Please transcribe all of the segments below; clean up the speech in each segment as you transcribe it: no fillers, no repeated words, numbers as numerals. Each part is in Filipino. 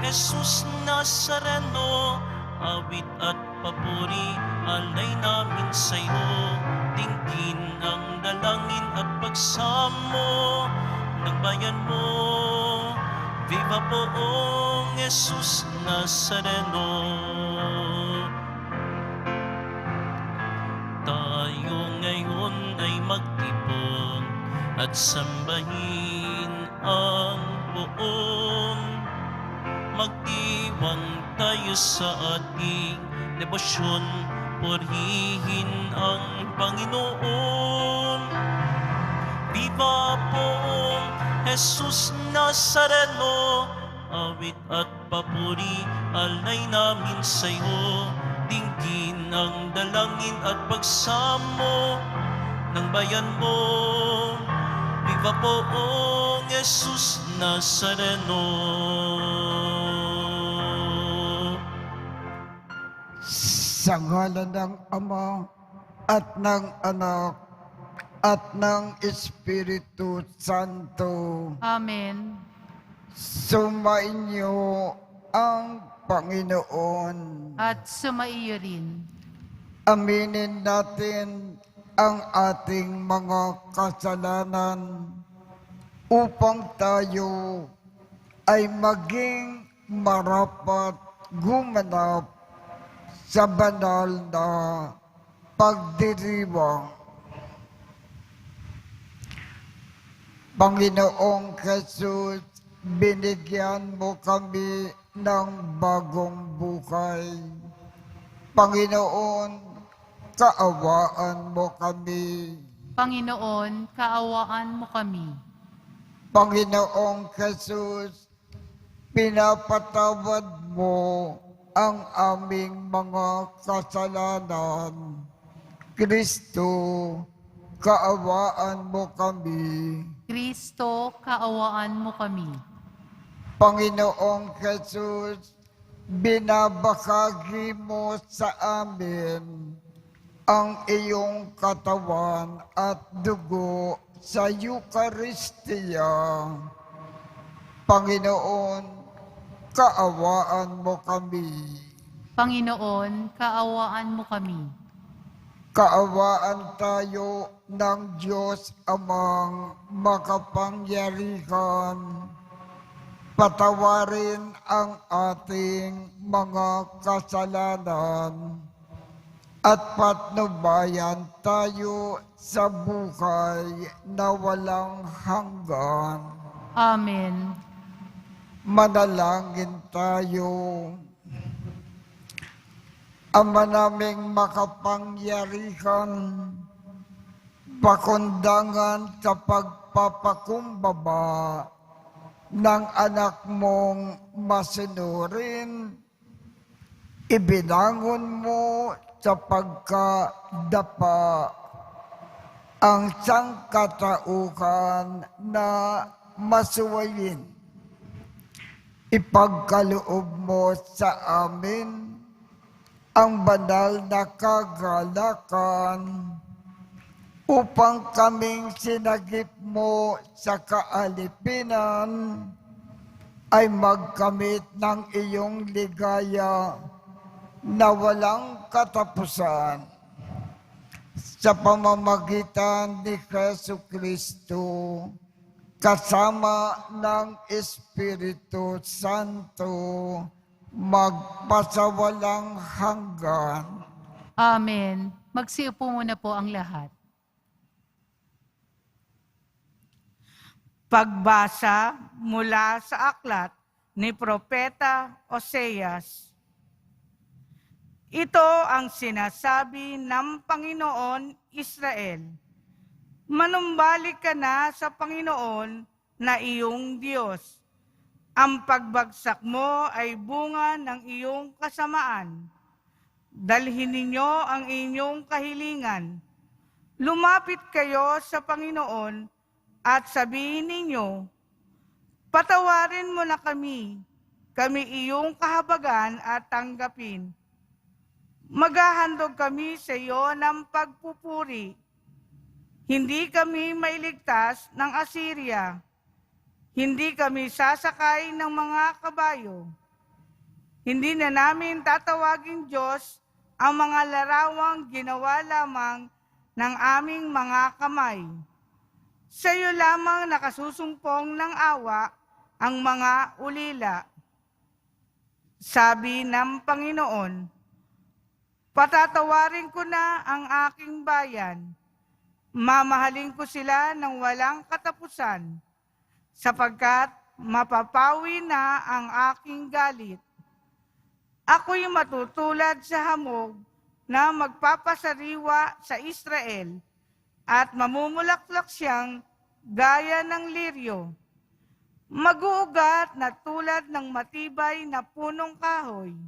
Jesus Nazareno, awit at papuri, alay namin sa'yo. Tingin ang dalangin at pagsamo ng bayan mo. Viva poong Jesus Nazareno. Tayo ngayon ay magtipon at sambahin ang buong. Magdiwang tayo sa ating debosyon, purihin ang Panginoon. Viva poong Jesus Nazareno, awit at papuri, alay namin sa'yo. Dinggin ang dalangin at pagsamo ng bayan mo. Viva poong Jesus Nazareno. Sa ngalan ng Ama at ng Anak at ng Espiritu Santo. Amen. Sumainyo ang Panginoon. At sumaiyo rin. Aminin natin ang ating mga kasalanan upang tayo ay maging marapat gumanap sa banal na pagdiriwang. Panginoong Jesus, binigyan mo kami ng bagong buhay. Panginoon, kaawaan mo kami. Panginoon, kaawaan mo kami. Panginoong Jesus, pinapatawad mo ang aming mga kasalanan. Kristo, kaawaan mo kami. Kristo, kaawaan mo kami. Panginoong Jesus, binabahagi mo sa amin ang iyong katawan at dugo sa Eucharistia. Panginoon, kaawaan mo kami. Panginoon, kaawaan mo kami. Kaawaan tayo ng Diyos Amang makapangyarihan. Patawarin ang ating mga kasalanan at patnubayan tayo sa buhay na walang hanggan. Amen. Manalangin tayo. Ama naming makapangyarihan, pakundangan sa pagpapakumbaba ng anak mong masunurin, ibinangon mo sa pagkadapa ang sangkatauhan na masuwayin. Ipagkaloob mo sa amin ang banal na kagalakan upang kaming sinagip mo sa kaalipinan ay magkamit ng iyong ligaya na walang katapusan sa pamamagitan ni Jesucristo kasama ng Espiritu Santo magpasawalang hanggan. Amen. Magsiupo muna po ang lahat. Pagbasa mula sa aklat ni Propeta Oseas. Ito ang sinasabi ng Panginoon Israel. Manumbalik ka na sa Panginoon na iyong Diyos. Ang pagbagsak mo ay bunga ng iyong kasamaan. Dalhin ninyo ang inyong kahilingan. Lumapit kayo sa Panginoon at sabihin ninyo, patawarin mo na kami iyong kahabagan at tanggapin. Maghahandog kami sa iyo ng pagpupuri. Hindi kami mailigtas ng Assyria. Hindi kami sasakay ng mga kabayo. Hindi na namin tatawaging Diyos ang mga larawang ginawa lamang ng aming mga kamay. Sa iyo lamang nakasusumpong ng awa ang mga ulila. Sabi ng Panginoon, patatawarin ko na ang aking bayan. Mamahalin ko sila ng walang katapusan, sapagkat mapapawi na ang aking galit. Ako'y matutulad sa hamog na magpapasariwa sa Israel at mamumulaklak siyang gaya ng liryo. Mag-uugat na tulad ng matibay na punong kahoy.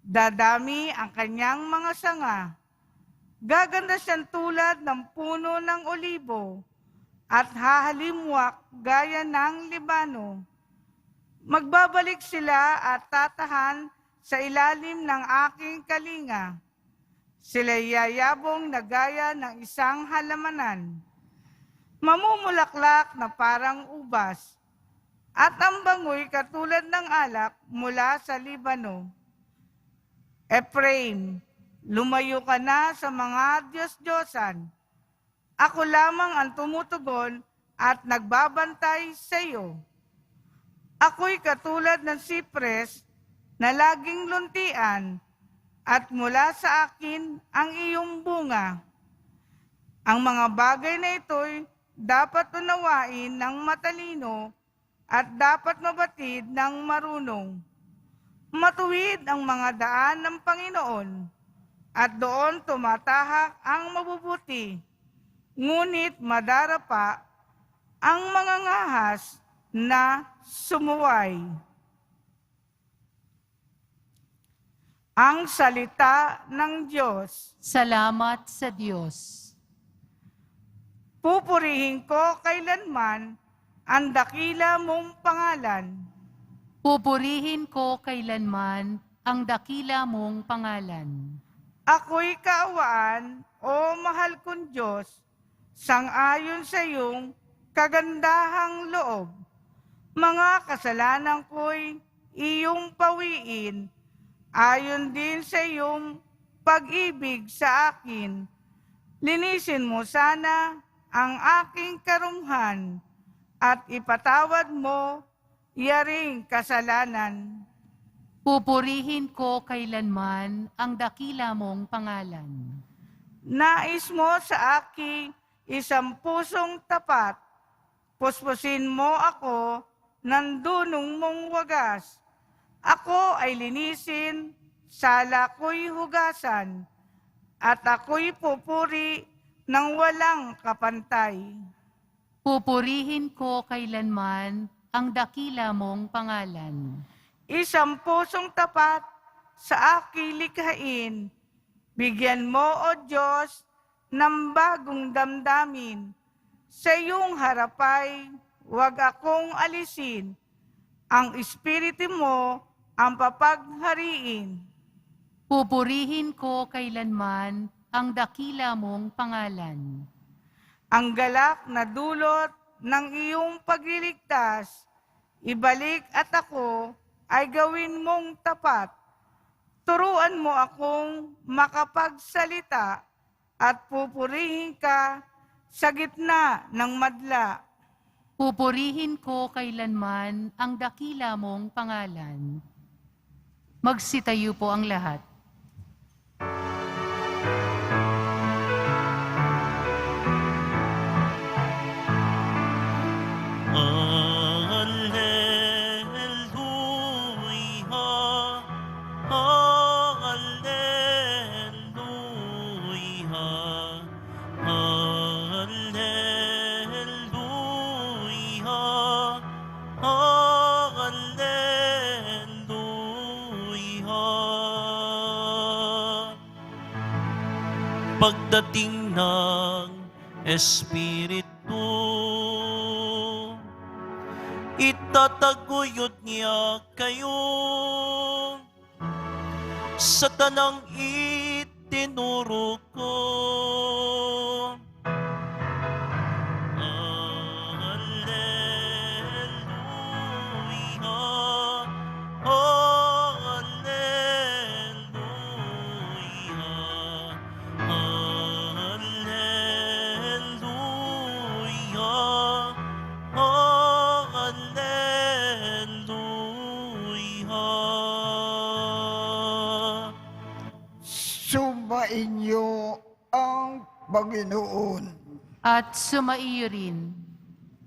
Dadami ang kanyang mga sanga. Gaganda siyang tulad ng puno ng olibo at hahalimwak gaya ng Libano. Magbabalik sila at tatahan sa ilalim ng aking kalinga. Sila yayabong na gaya ng isang halamanan. Mamumulaklak na parang ubas, at ang bangoy katulad ng alak mula sa Libano. Ephraim, lumayo ka na sa mga Diyos-Diyosan. Ako lamang ang tumutugon at nagbabantay sa iyo. Ako'y katulad ng sipres na laging luntian, at mula sa akin ang iyong bunga. Ang mga bagay na ito'y dapat unawain ng matalino at dapat mabatid ng marunong. Matuwid ang mga daan ng Panginoon, at doon tumatahak ang mabubuti, ngunit madarapa ang mga ngahas na sumuway. Ang salita ng Diyos. Salamat sa Diyos. Pupurihin ko kailanman ang dakila mong pangalan. Pupurihin ko kailanman ang dakila mong pangalan. Ako'y kaawaan, o mahal kong Diyos, sang-ayon sa iyong kagandahang loob. Mga kasalanan ko'y iyong pawiin, ayon din sa iyong pag-ibig sa akin. Linisin mo sana ang aking karumhan at ipatawad mo yaring kasalanan. Pupurihin ko kailanman ang dakila mong pangalan. Nais mo sa akin isang pusong tapat. Puspusin mo ako ng dunong mong wagas. Ako ay linisin, sala ko'y hugasan, at ako'y pupuri ng walang kapantay. Pupurihin ko kailanman ang dakila mong pangalan. Isang pusong tapat sa aking likhain. Bigyan mo, O Diyos, ng bagong damdamin. Sa iyong harapay, huwag akong alisin. Ang espiritu mo ang papaghariin. Pupurihin ko kailanman ang dakila mong pangalan. Ang galak na dulot ng iyong pagliligtas, ibalik at ako ay gawin mong tapat. Turuan mo akong makapagsalita at pupurihin ka sa gitna ng madla. Pupurihin ko kailanman ang dakila mong pangalan. Magsitayo po ang lahat. Pagdating ng Espiritu, itataguyod niya kayo sa tanang itinuro ko. Alleluia, Sumainyo ang Panginoon. At sumaiyo rin.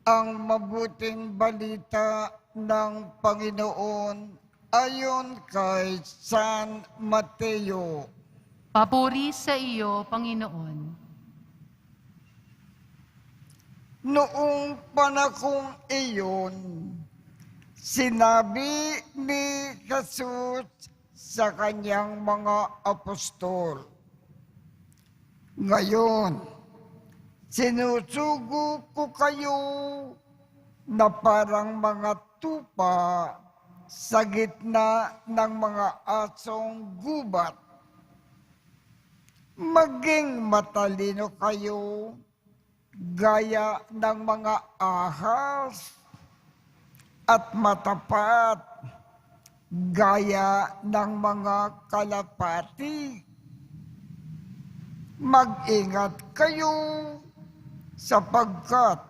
Ang mabuting balita ng Panginoon ayon kay San Mateo. Papuri sa iyo, Panginoon. Noong panahong iyon, sinabi ni Jesus sa kanyang mga apostol, "Ngayon, sinusugo ko kayo na parang mga tupa sa gitna ng mga asong gubat. Maging matalino kayo gaya ng mga ahas at matapat gaya ng mga kalapati. Mag-ingat kayo sapagkat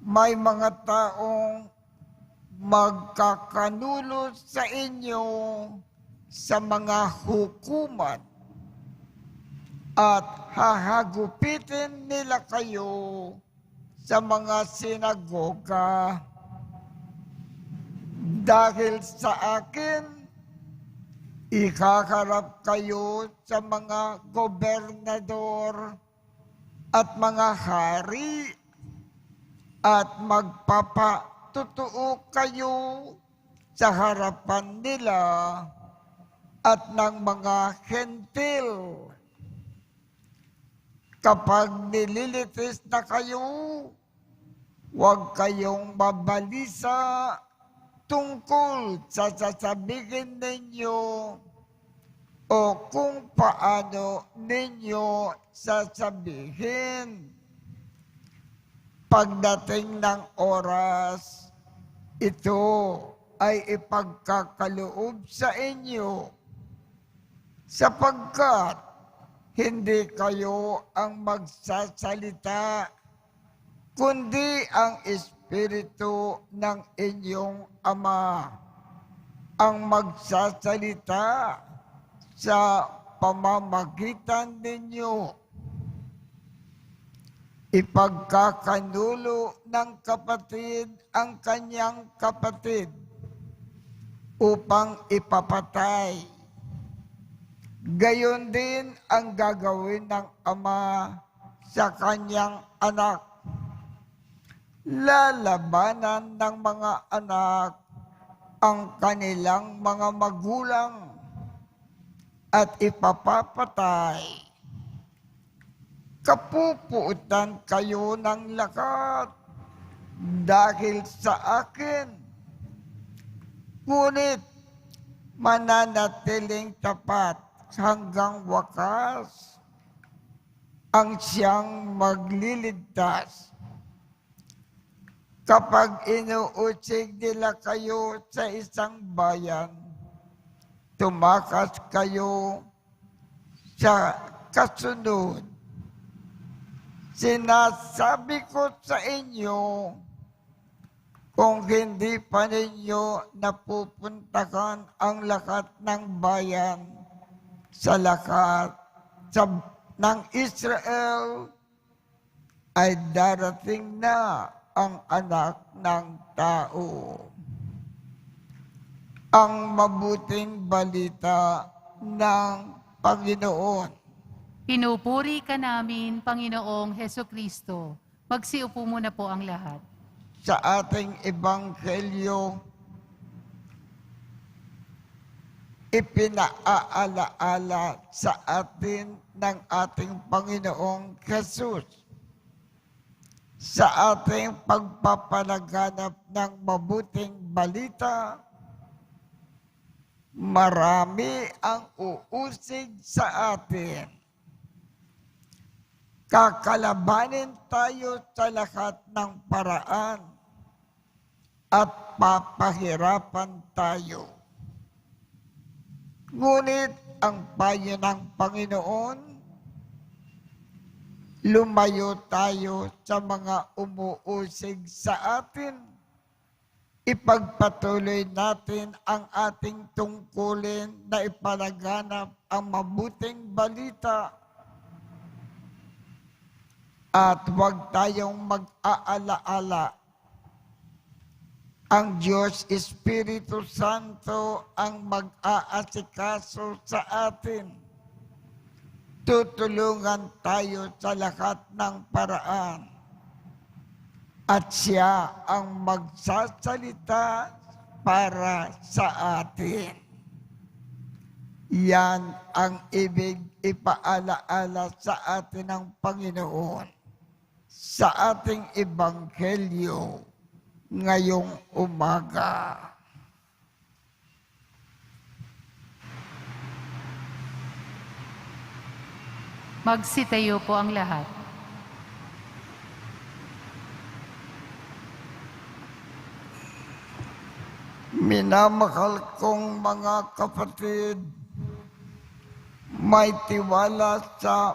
may mga taong magkakanulo sa inyo sa mga hukuman at hahagupitin nila kayo sa mga sinagoga. Dahil sa akin, ikaharap kayo sa mga gobernador at mga hari at magpapatutuo kayo sa harapan nila at ng mga hentil. Kapag nililitis na kayo, huwag kayong mabalisa tungkol sa sasabihin ninyo o kung paano ninyo sasabihin. Pagdating ng oras, ito ay ipagkakaloob sa inyo sapagkat hindi kayo ang magsasalita, kundi ang Espiritu ng inyong Ama ang magsasalita sa pamamagitan ninyo. Ipagkakanulo ng kapatid ang kanyang kapatid upang ipapatay. Gayon din ang gagawin ng ama sa kanyang anak. Lalabanan ng mga anak ang kanilang mga magulang at ipapapatay. Kapupuutan kayo ng lakat dahil sa akin. Ngunit mananatiling tapat hanggang wakas ang siyang magliligtas. Kapag inuutsig nila kayo sa isang bayan, tumakas kayo sa kasunod. Sinasabi ko sa inyo, kung hindi pa ninyo napupuntahan ang lakat ng bayan sa lakat ng Israel, ay darating na ang anak ng tao. Ang mabuting balita ng Panginoon. Pinupuri ka namin, Panginoong Hesukristo. Magsiupo muna po ang lahat. Sa ating ebanghelyo, ipinaalaala sa atin ng ating Panginoong Jesus sa ating pagpapalaganap ng mabuting balita. Marami ang uusig sa atin. Kakalabanin tayo sa lahat ng paraan at papahirapan tayo. Ngunit ang payo ng Panginoon, lumayo tayo sa mga umuusig sa atin ipagpatuloy natin ang ating tungkulin na ipalaganap ang mabuting balita at huwag tayong mag-aalaala. Ang Diyos Espiritu Santo ang mag-aasikaso sa atin. Tutulungan tayo sa lahat ng paraan. At siya ang magsasalita para sa atin. Yan ang ibig ipaalaala sa atin ng Panginoon sa ating ebanghelyo ngayong umaga. Magsitayo po ang lahat. Minamahal kong mga kapatid, may tiwala sa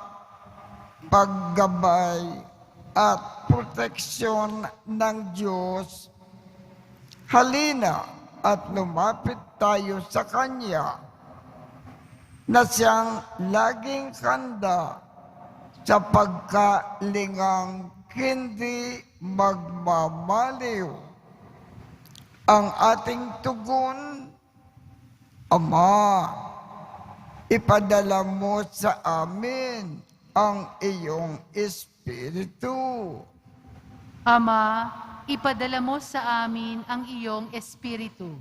paggabay at proteksyon ng Diyos. Halina at lumapit tayo sa Kanya na siyang laging handa sa pagkalingang hindi magmamaliw. Ang ating tugon, Ama, ipadala mo sa amin ang iyong Espiritu. Ama, ipadala mo sa amin ang iyong Espiritu.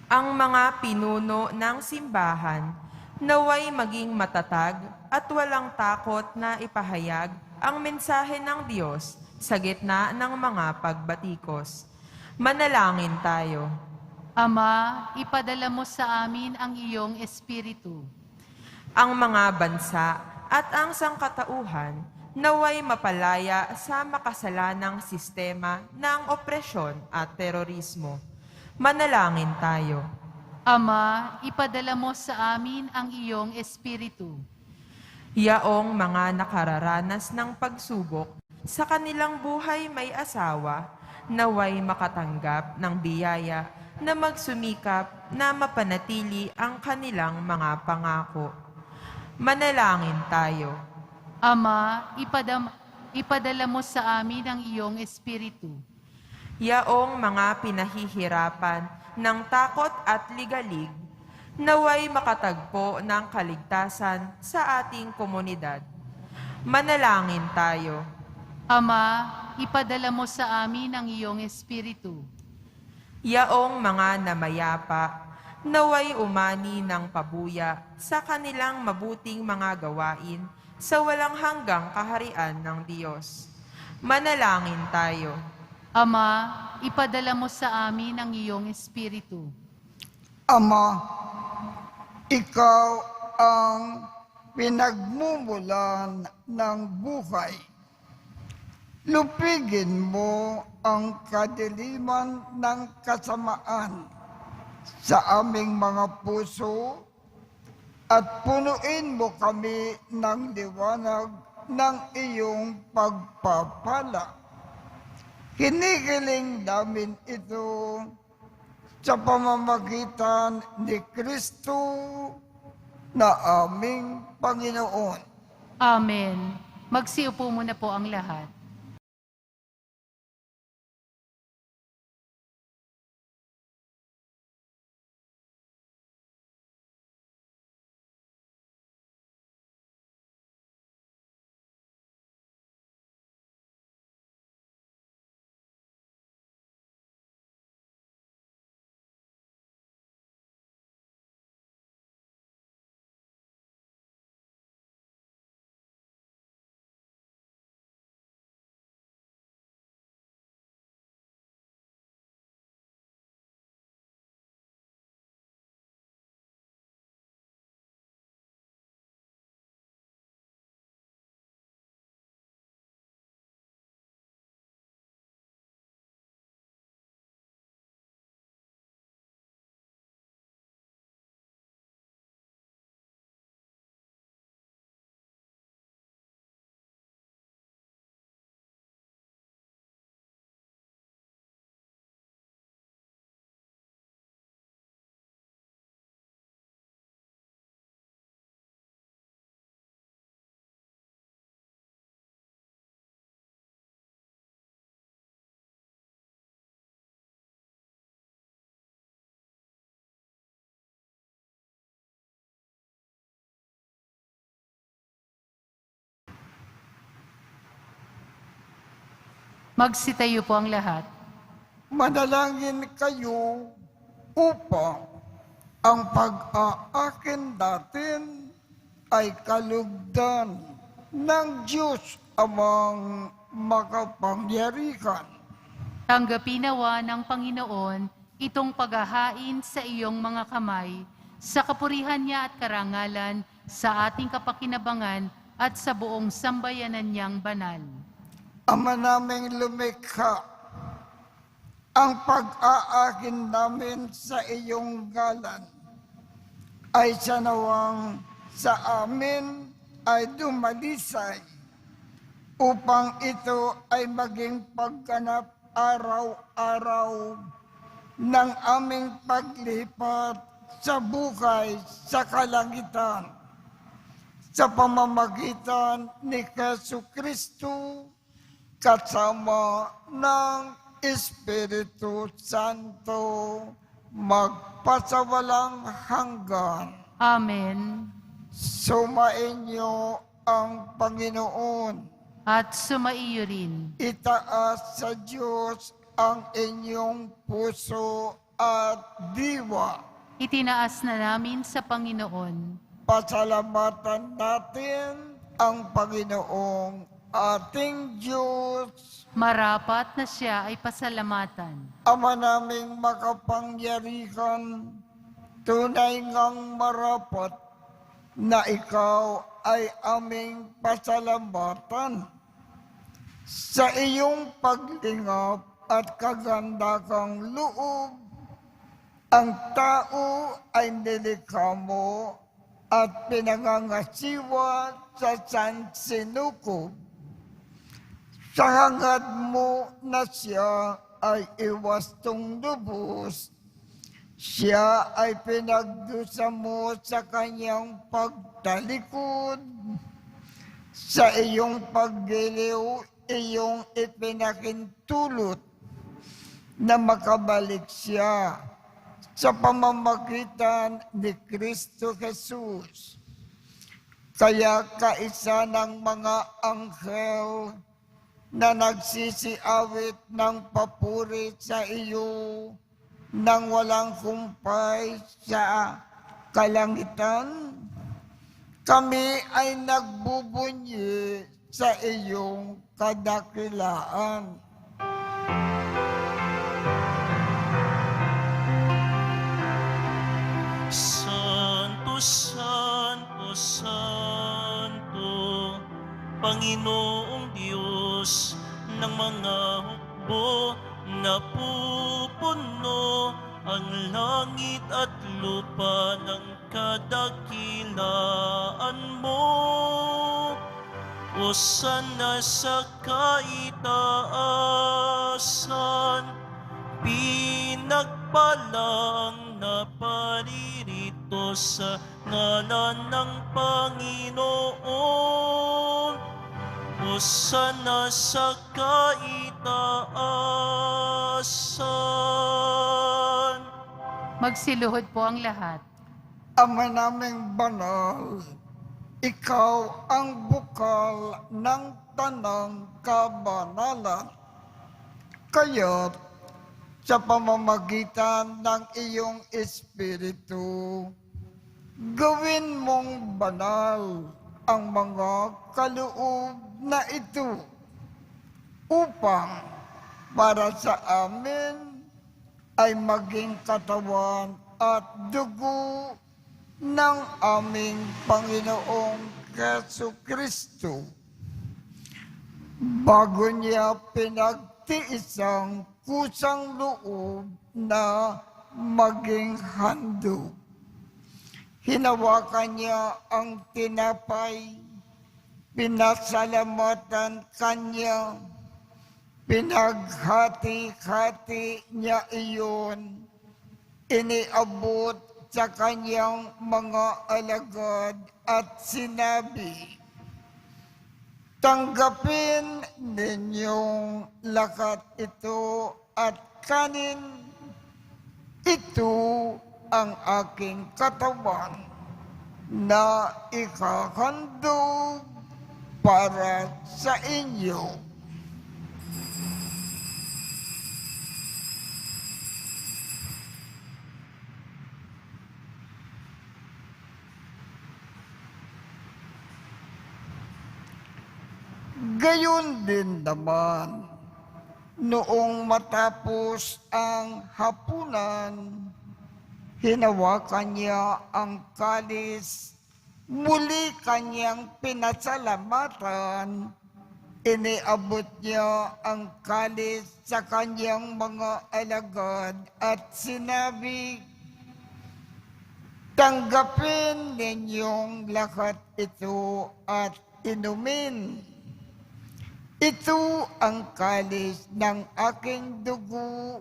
Ang mga pinuno ng simbahan naway maging matatag at walang takot na ipahayag ang mensahe ng Diyos sa gitna ng mga pagbatikos. Manalangin tayo. Ama, ipadala mo sa amin ang iyong Espiritu. Ang mga bansa at ang sangkatauhan naway mapalaya sa makasalanang sistema ng opresyon at terorismo. Manalangin tayo. Ama, ipadala mo sa amin ang iyong Espiritu. Yaong mga nakararanas ng pagsubok sa kanilang buhay may asawa, naway makatanggap ng biyaya na magsumikap na mapanatili ang kanilang mga pangako. Manalangin tayo. Ama, ipadala mo sa amin ang iyong Espiritu. Yaong mga pinahihirapan ng takot at ligalig, naway makatagpo ng kaligtasan sa ating komunidad. Manalangin tayo. Ama, ipadala mo sa amin ang iyong Espiritu. Yaong mga namayapa, naway umani ng pabuya sa kanilang mabuting mga gawain sa walang hanggang kaharian ng Diyos. Manalangin tayo. Ama, ipadala mo sa amin ang iyong Espiritu. Ama, ikaw ang pinagmumulan ng buhay. Lupigin mo ang kadiliman ng kasamaan sa aming mga puso at punuin mo kami ng liwanag ng iyong pagpapala. Hinihiling namin ito sa pamamagitan ni Kristo na aming Panginoon. Amen. Magsiupo muna po ang lahat. Magsitayo po ang lahat. Manalangin kayo upang ang pag-aakin natin ay kalugdan ng Diyos amang makapangyarihan. Tanggapin nawa ng Panginoon itong paghahain sa iyong mga kamay, sa kapurihan niya at karangalan, sa ating kapakinabangan at sa buong sambayanan niyang banal. Ama naming lumikha, ang pag-aakin namin sa iyong galan ay sanawang sa amin ay dumalisay upang ito ay maging pagganap araw-araw ng aming paglipat sa buhay sa kalangitan sa pamamagitan ni Jesucristo kasama ng Espiritu Santo magpasawalang hanggan. Amen. Sumainyo ang Panginoon. At sumaiyo rin. Itaas sa Diyos ang inyong puso at diwa. Itinaas na namin sa Panginoon. Pasalamatan natin ang Panginoong ating Diyos. Marapat na siya ay pasalamatan. Ama naming makapangyarihan, tunay ngang marapat na ikaw ay aming pasalamatan sa iyong paglingap at kagandakang loob. Ang tao ay nilikha mo at pinangangasiwa sa sansinukob. Sa hangad mo na siya ay iwastong lubos, siya ay pinagdusa mo sa kanyang pagtalikod. Sa iyong paggiliw, iyong ipinakintulot na makabalik siya sa pamamagitan ni Kristo Jesus. Kaya kaisa ng mga anghel na nagsisiawit ng papuri sa iyo nang walang kumpay sa kalangitan, kami ay nagbubunyi sa iyong kadakilaan. Santo, Santo, Santo, Panginoong Diyos ng mga hukbo, napupuno ang langit at lupa ng kadakilaan mo. Hosana sa kaitaasan, pinagpalang na paririto sa ngalan ng Panginoon. Hosana sa kaitaasan. Magsiluhod po ang lahat. Ama naming banal, ikaw ang bukal ng tanang kabanalan. Kaya't sa pamamagitan ng iyong Espiritu, gawin mong banal ang mga kaloob na ito upang para sa amin ay maging katawan at dugo ng aming Panginoong Jesucristo. Bago niya pinagtiisang kusang loob na maging handog, hinawakan niya ang tinapay, pinasalamatan kanya, pinaghati-hati niya iyon, iniabot sa kanyang mga alagad at sinabi, tanggapin ninyong lakat ito at kanin. Ito ang aking katawan na ikahandog para sa inyo. Gayon din naman, noong matapos ang hapunan, hinawakan niya ang kalis, muli kanyang pinasalamatan, iniabot niya ang kalis sa kanyang mga alagad at sinabi, "Tanggapin ninyong lahat ito at inumin. Ito ang kalis ng aking dugo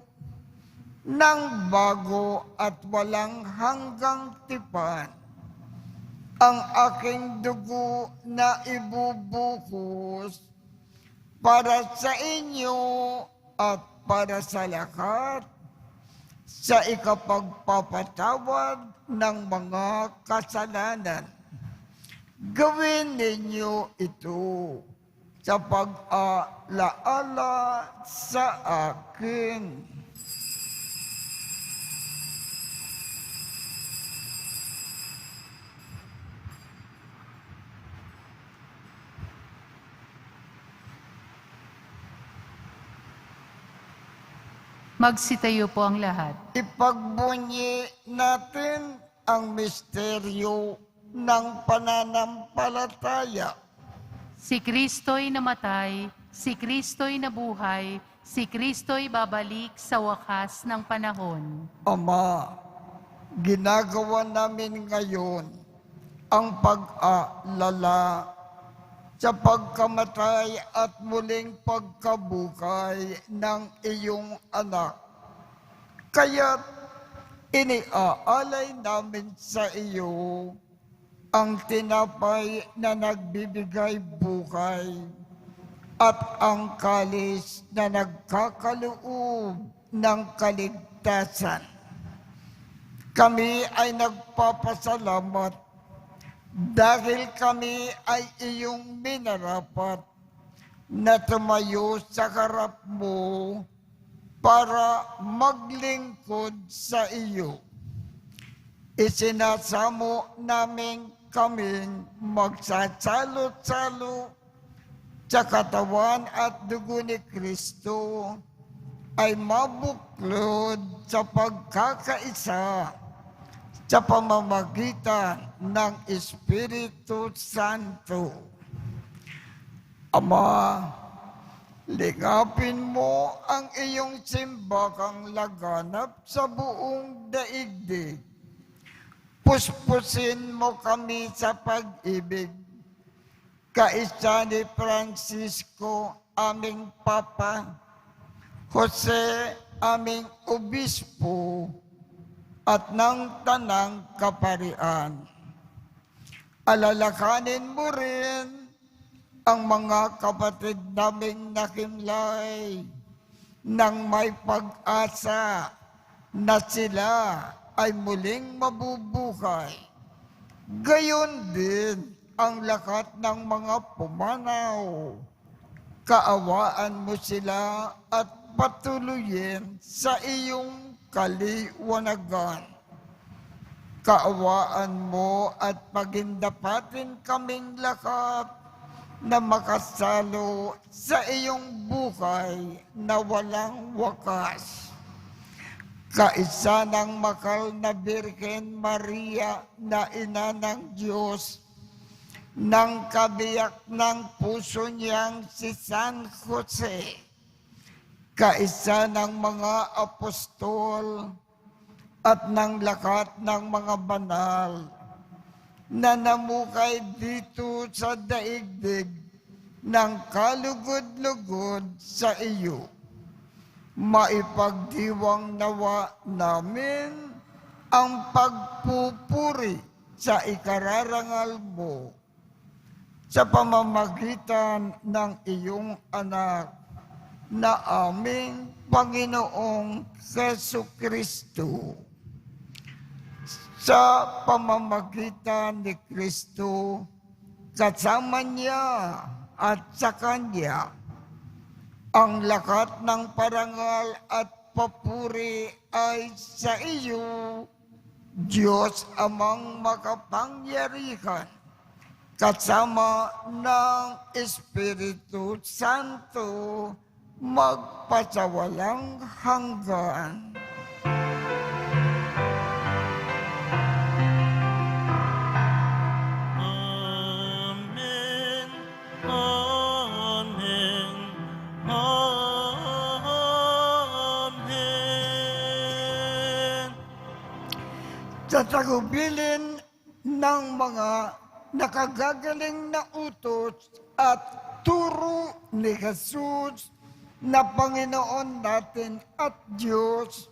ng bago at walang hanggang tipan. Ang aking dugo na ibubuhos para sa inyo at para sa lahat sa ikapagpapatawad ng mga kasalanan. Gawin ninyo ito sa pag-alaala sa akin." Magsitayo po ang lahat. Ipagbunyi natin ang misteryo ng pananampalataya. Si Kristo'y namatay, si Kristo'y nabuhay, si Kristo'y babalik sa wakas ng panahon. Ama, ginagawa namin ngayon ang pag-aalala sa pagkamatay at muling pagkabuhay ng iyong anak. Kaya't iniaalay namin sa iyo ang tinapay na nagbibigay buhay at ang kalis na nagkakaloob ng kaligtasan. Kami ay nagpapasalamat dahil kami ay iyong minarapat na tumayo sa harap mo para maglingkod sa iyo. Isinasamo namin kaming magsasalo-salo sa katawan at dugo ni Kristo ay mabuklod sa pagkakaisa sa pamamagitan ng Espiritu Santo. Ama, ligapin mo ang iyong simbakang laganap sa buong daigdig. Puspusin mo kami sa pag-ibig. Kaisa ni Francisco, aming Papa, Jose, aming Obispo, at ng Tanang Kaparian. Alalakanin mo rin ang mga kapatid naming nakimlay nang may pag-asa na sila ay muling mabubuhay. Gayon din ang lahat ng mga pumanaw. Kaawaan mo sila at patuloyin sa iyong kaliwanagan. Kaawaan mo at pagindapatin kaming lahat na makasalo sa iyong buhay na walang wakas. Kaisa ng makal na Birhen Maria na ina ng Diyos, ng kabiyak ng puso niyang si San Jose, kaisa ng mga apostol at ng lahat ng mga banal na namukay dito sa daigdig ng kalugod-lugod sa iyo. Maipagdiwang nawa namin ang pagpupuri sa ikararangal mo sa pamamagitan ng iyong anak na aming Panginoong Jesucristo. Sa pamamagitan ni Kristo, kasama niya at sa Kanya, ang lahat ng parangal at papuri ay sa iyo, Diyos Amang makapangyarihan, kasama ng Espiritu Santo, magpasawalang hanggan. Amen. Amen. Amen. Sa tagubilin ng mga nakagagaling na utos at turo ni Jesus na Panginoon natin at Diyos,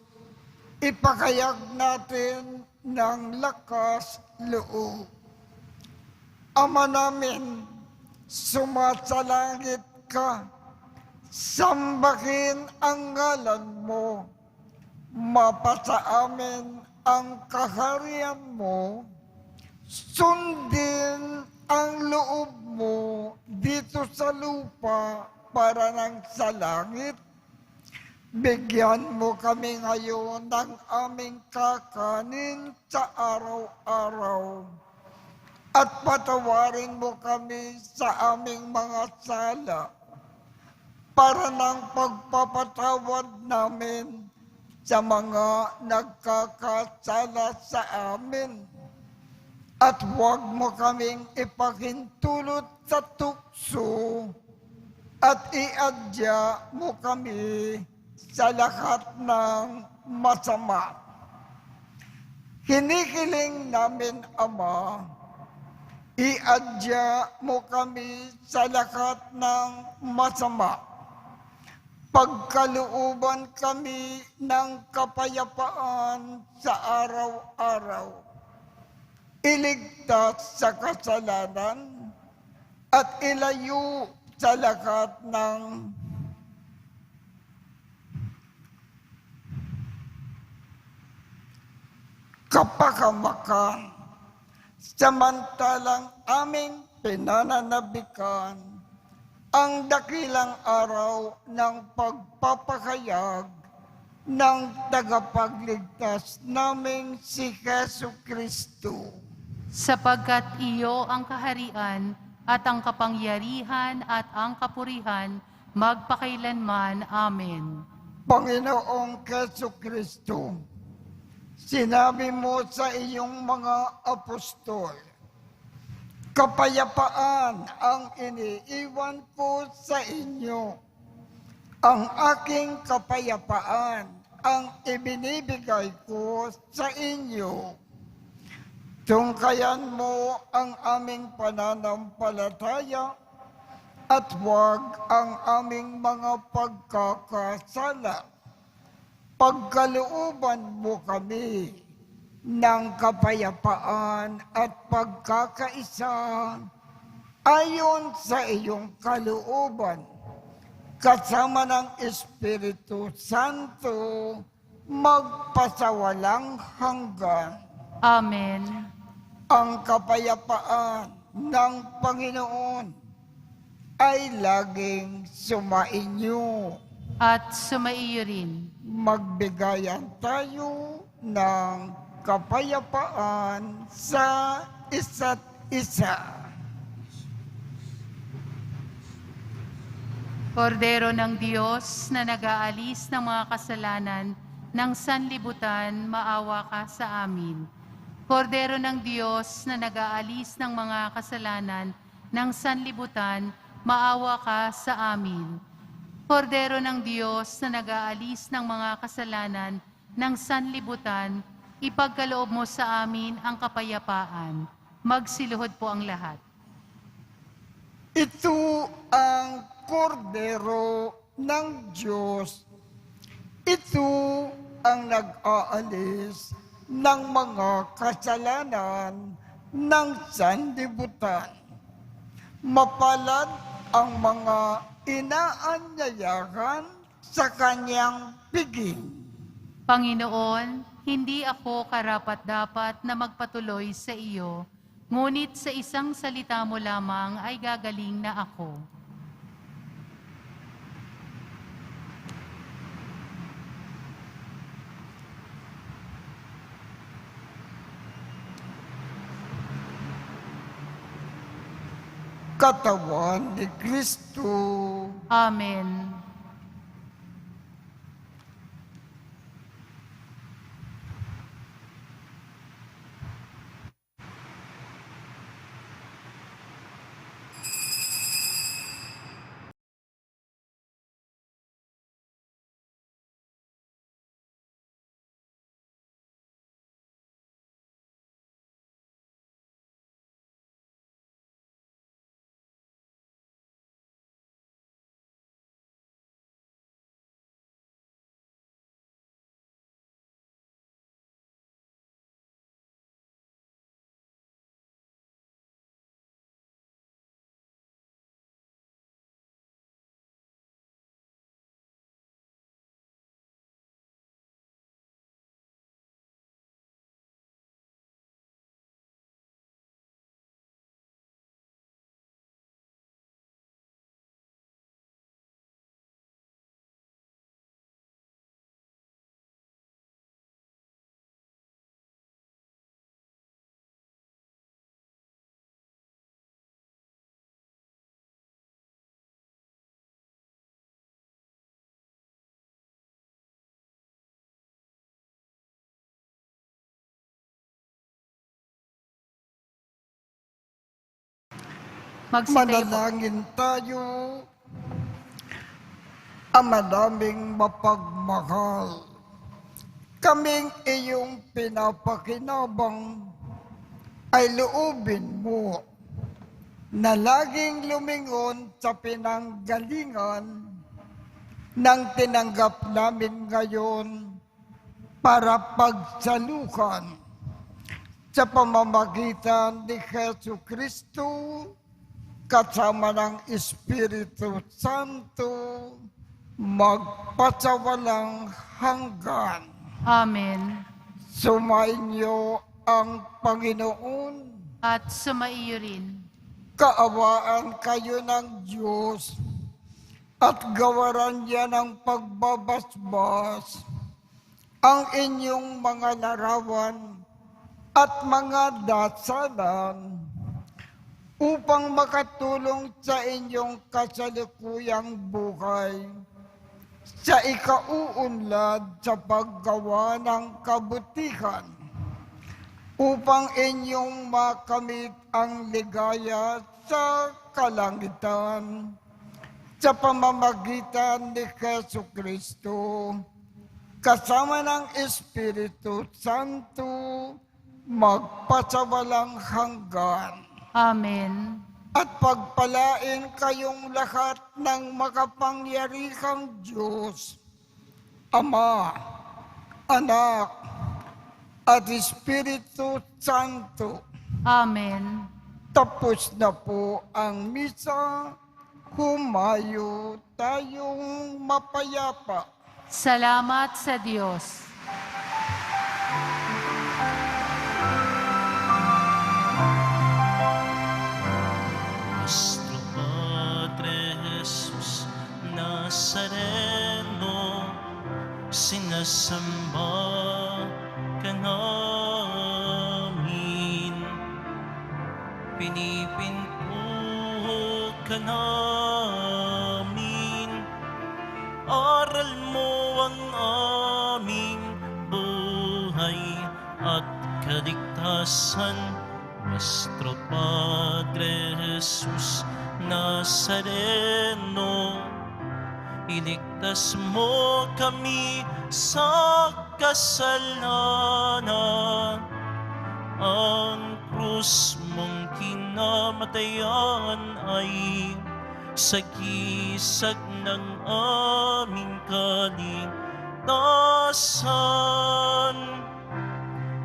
ipakayag natin ng lakas loob. Ama namin, sumasalangit ka, sambahin ang ngalan mo, mapasa amin ang kaharian mo, sundin ang loob mo dito sa lupa para nang sa langit. Bigyan mo kami ngayon ng aming kakanin sa araw-araw. At patawarin mo kami sa aming mga sala para ng pagpapatawad namin sa mga nagkakasala sa amin. At huwag mo kaming ipahintulot sa tukso at iadya mo kami sa lahat ng masama. Hinihiling namin, Ama, iadya mo kami sa lahat ng masama. Pagkalooban kami ng kapayapaan sa araw-araw. Iligtas sa kasalanan at ilayo sa lahat ng kapakamakan, samantalang aming pinananabikan ang dakilang araw ng pagpapahayag ng tagapagligtas naming si Jesu Kristo. Sapagkat iyo ang kaharian at ang kapangyarihan at ang kapurihan magpakailanman. Amen. Panginoong Jesu Kristo, sinabi mo sa iyong mga apostol, kapayapaan ang iniiwan ko sa inyo. Ang aking kapayapaan ang ibinibigay ko sa inyo. Tungkayan mo ang aming pananampalataya at huwag ang aming mga pagkakasala. Pagkalooban mo kami ng kapayapaan at pagkakaisa ayon sa iyong kalooban, kasama ng Espiritu Santo, magpasawalang hanggan. Amen. Ang kapayapaan ng Panginoon ay laging sumainyo. At sumaiyo rin. Magbigayan tayo ng kapayapaan sa isa't isa. Kordero ng Diyos na nag-aalis ng mga kasalanan ng sanlibutan, maawa ka sa amin. Kordero ng Diyos na nag-aalis ng mga kasalanan ng sanlibutan, maawa ka sa amin. Kordero ng Diyos na nag-aalis ng mga kasalanan ng sanlibutan, ipagkaloob mo sa amin ang kapayapaan. Magsiluhod po ang lahat. Ito ang kordero ng Diyos. Ito ang nag-aalis ng mga kasalanan ng sanlibutan. Mapalad ang mga inaanyayahan sa kanyang piging. Panginoon, hindi ako karapat-dapat na magpatuloy sa iyo, ngunit sa isang salita mo lamang ay gagaling na ako. katawan ni Kristo. Amen. Magsitayo po. Manalangin tayo. Ama naming mapagmahal, kaming iyong pinapakinabang ay loobin mo na laging lumingon sa pinanggalingan ng tinanggap namin ngayon para pagsalukan sa pamamagitan ni Jesu Kristo kasama ng Espiritu Santo magpasawalang hanggan. Amen. Sumainyo ang Panginoon. At sumaiyo rin. Kaawaan kayo ng Diyos at gawaran niya ng pagbabasbas ang inyong mga larawan at mga dasalan upang makatulong sa inyong kasalukuyang buhay sa ikauunlad sa paggawa ng kabutihan, upang inyong makamit ang ligaya sa kalangitan sa pamamagitan ni Jesu Kristo, kasama ng Espiritu Santo, magpasawalang hanggan. Amen. At pagpalain kayong lahat ng makapangyarihang Diyos, Ama, Anak, at Espiritu Santo. Amen. Tapos na po ang misa, humayo tayong mapayapa. Salamat sa Diyos. Nuestro Padre Jesus Nazareno, sinasamba ka namin, pinipinto ka namin, aral mo ang aming buhay at kaligtasan. Nuestro Padre Jesus Nazareno, iligtas mo kami sa kasalanan. Ang krus mong kinamatayan ay sagisag ng aming kaligtasan.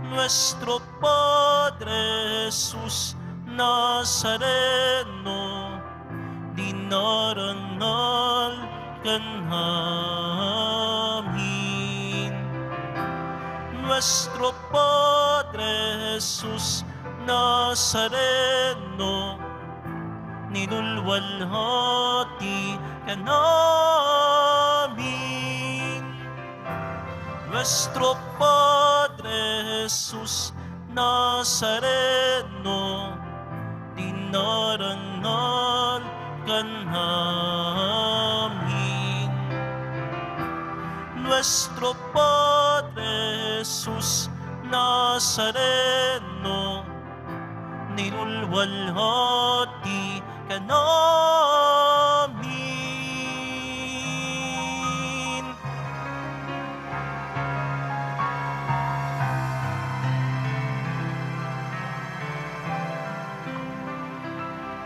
Nuestro Padre Jesus Nazareno, dinarangal ka namin. Nuestro Padre Jesus Nazareno, nilulwalhati ka namin. Nuestro Padre Jesus Nazareno, dinarangal ka namin. Nuestro Padre Jesus Nazareno, nilulwalhati ka namin.